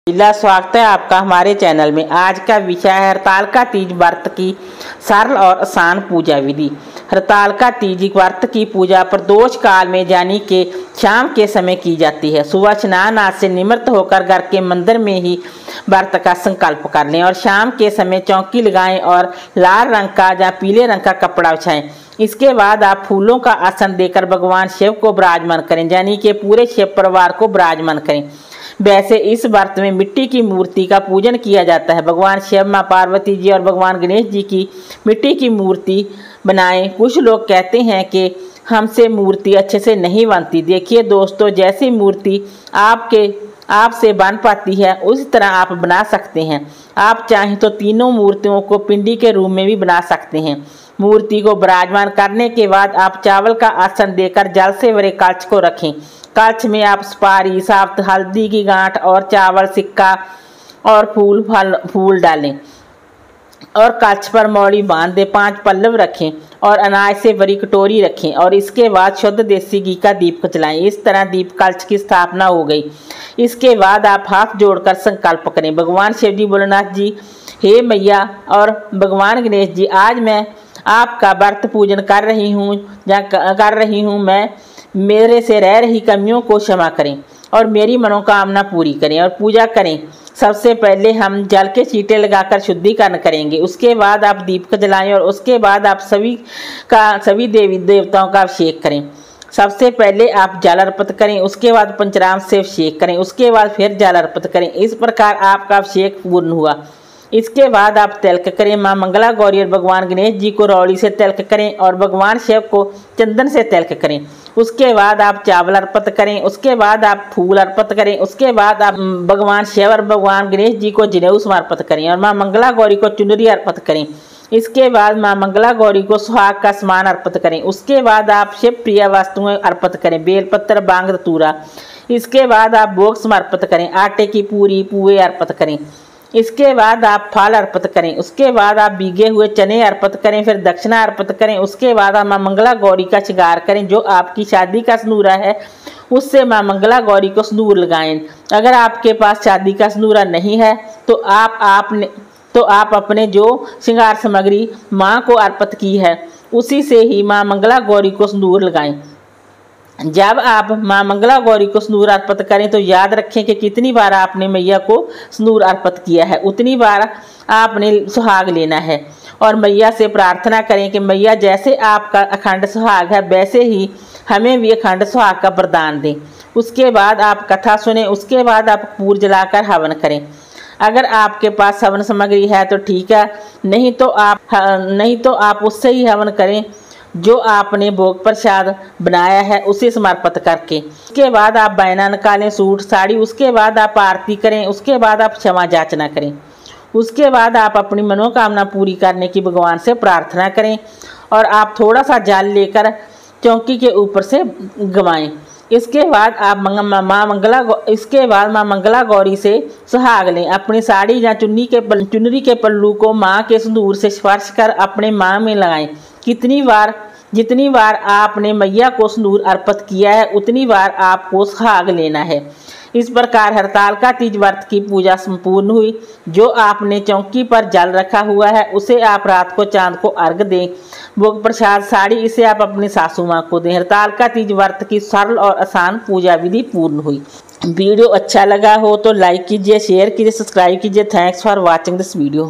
जिला स्वागत है आपका हमारे चैनल में। आज का विषय है हरतालिका तीज व्रत की सरल और आसान पूजा विधि। हरतालिका तीज व्रत की पूजा प्रदोष काल में यानी कि शाम के समय की जाती है। सुबह स्नान आदि से निवृत्त होकर घर के मंदिर में ही व्रत का संकल्प कर लें और शाम के समय चौकी लगाएं और लाल रंग का या पीले रंग का कपड़ा बिछाएं। इसके बाद आप फूलों का आसन देकर भगवान शिव को विराजमान करें, यानी कि पूरे शिव परिवार को विराजमान करें। वैसे इस व्रत में मिट्टी की मूर्ति का पूजन किया जाता है। भगवान शिव, माँ पार्वती जी और भगवान गणेश जी की मिट्टी की मूर्ति बनाएं। कुछ लोग कहते हैं कि हमसे मूर्ति अच्छे से नहीं बनती। देखिए दोस्तों, जैसी मूर्ति आपसे बन पाती है उस तरह आप बना सकते हैं। आप चाहें तो तीनों मूर्तियों को पिंडी के रूप में भी बना सकते हैं। मूर्ति को विराजमान करने के बाद आप चावल का आसन देकर जल से भरे कलश को रखें। कलश में आप सुपारी, साफ्त हल्दी की गांठ और चावल, सिक्का और फूल डालें और कलश पर मौली बांध दे 5 पल्लव रखें और अनाज से भरी कटोरी रखें और इसके बाद शुद्ध देसी घी का दीप जलाएं। इस तरह दीप कलश की स्थापना हो गई। इसके बाद आप हाथ जोड़कर संकल्प करें। भगवान शिव जी, भोलेनाथ जी, हे मैया और भगवान गणेश जी, आज मैं आपका व्रत पूजन कर रही हूँ। मैं मेरे से रह रही कमियों को क्षमा करें और मेरी मनोकामना पूरी करें और पूजा करें। सबसे पहले हम जल के छींटे लगाकर शुद्धिकरण करेंगे। उसके बाद आप दीप जलाएं और उसके बाद आप सभी देवी देवताओं का अभिषेक करें। सबसे पहले आप जल अर्पित करें, उसके बाद पंचामृत से अभिषेक करें, उसके बाद फिर जल अर्पित करें। इस प्रकार आपका अभिषेक पूर्ण हुआ। इसके बाद आप तिलक करें। माँ मंगला गौरी और भगवान गणेश जी को रौली से तिलक करें और भगवान शिव को चंदन से तिलक करें। उसके बाद आप चावल अर्पित करें, उसके बाद आप फूल अर्पित करें, उसके बाद आप भगवान शिव और भगवान गणेश जी को जनेऊ समर्पित करें और माँ मंगला गौरी को चुनरी अर्पित करें। इसके बाद माँ मंगला गौरी को सुहाग का सामान अर्पित करें। उसके बाद आप शिव प्रिय वस्तुएं अर्पित करें, बेलपत्र, बांग, धतूरा। इसके बाद आप भोग समर्पित करें, आटे की पूरी, पुए अर्पित करें। इसके बाद आप फल अर्पित करें। उसके बाद आप भीगे हुए चने अर्पित करें, फिर दक्षिणा अर्पित करें। उसके बाद आप माँ मंगला गौरी का श्रृंगार करें। जो आपकी शादी का सिंदूरा है उससे माँ मंगला गौरी को सिंदूर लगाएं। अगर आपके पास शादी का सिंदूरा नहीं है तो आप अपने जो श्रृंगार सामग्री माँ को अर्पित की है उसी से ही माँ मंगला गौरी को सिंदूर लगाएं। जब आप माँ मंगला गौरी को सिंदूर अर्पित करें तो याद रखें कि कितनी बार आपने मैया को सिंदूर अर्पित किया है उतनी बार आपने सुहाग लेना है और मैया से प्रार्थना करें कि मैया, जैसे आपका अखंड सुहाग है वैसे ही हमें भी अखंड सुहाग का वरदान दें। उसके बाद आप कथा सुने। उसके बाद आप कपूर जलाकर हवन करें। अगर आपके पास हवन सामग्री है तो ठीक है, नहीं तो आप उससे ही हवन करें जो आपने भोग प्रसाद बनाया है उसे समर्पित करके। उसके बाद आप बहना निकालें, सूट साड़ी। उसके बाद आप आरती करें। उसके बाद आप क्षमा याचना करें। उसके बाद आप अपनी मनोकामना पूरी करने की भगवान से प्रार्थना करें और आप थोड़ा सा जल लेकर चौकी के ऊपर से गवाएं। इसके बाद आप माँ मंगला गौरी से सुहाग लें। अपनी साड़ी या चुनरी के पल्लू को माँ के सिंदूर से स्पर्श कर अपने माँ में लगाएं। जितनी बार आपने मैया को सिंदूर अर्पित किया है उतनी बार आपको सुहाग लेना है। इस प्रकार हरतालिका तीज व्रत की पूजा संपूर्ण हुई। जो आपने चौकी पर जल रखा हुआ है उसे आप रात को चांद को अर्घ दें। भोग प्रसाद साड़ी इसे आप अपनी सासू माँ को दें। हरतालिका तीज व्रत की सरल और आसान पूजा विधि पूर्ण हुई। वीडियो अच्छा लगा हो तो लाइक कीजिए, शेयर कीजिए, सब्सक्राइब कीजिए। Thanks for watching this video.